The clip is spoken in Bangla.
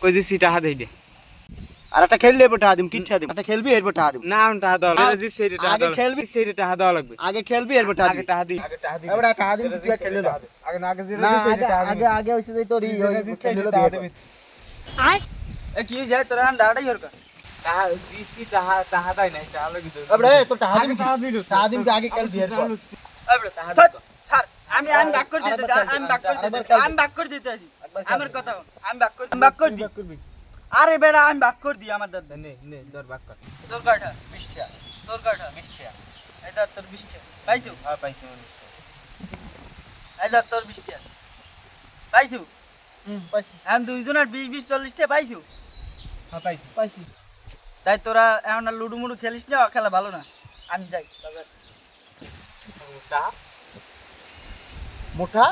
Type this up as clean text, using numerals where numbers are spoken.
কই দিছি টাকা দেই দে আর একটা খেললে এরপর টাকা দিম কিচ্ছা দিম একটা খেলবি এরপর টাকা দিম না আমি টাকা দাও এটা দিছি সেটা টাকা আগে দাও খেলবি। সেটা টাকা দাও লাগবে আগে খেলবি এরপর টাকা আগে দিবি টাকা দি আগে টাকা দি এবার টাকা দিম তুই খেলে দাও আগে না আগে না আগে আগে হইছে যে তোর খেলে দিবি এ কি যায় তোরা ডাড়াই হরকা টাকা দিছি টাকা টাকা দাই নাই টাকা লাগি দাও এবড়ে তো টাকা দিম টাকা দিম আগে খেলবি এরপর এবড়ে টাকা দাও স্যার আমি বাক করে দিতে আমি বাক করে দিতে আমি বাক করে দিতে আছি আমার কথা আমি বাক করে দিই আরে বেড়া আমি বাক করে দিই আমার দাদা নে নে দর বাক কর তোর কাটা 20 টাকা তোর কাটা 20 টাকা এই ধর তোর 20 টাকা পাইছো হ্যাঁ পাইছি এই ধর তোর 20 টাকা পাইছো পাইছি আমি দুইজনের 20 20 40 টাকা পাইছো হ্যাঁ পাইছি পাইছি তাই তোরা এখন আর লুডু মুডু খেলিস না খেলা ভালো না আমি যাই টাকা মোটা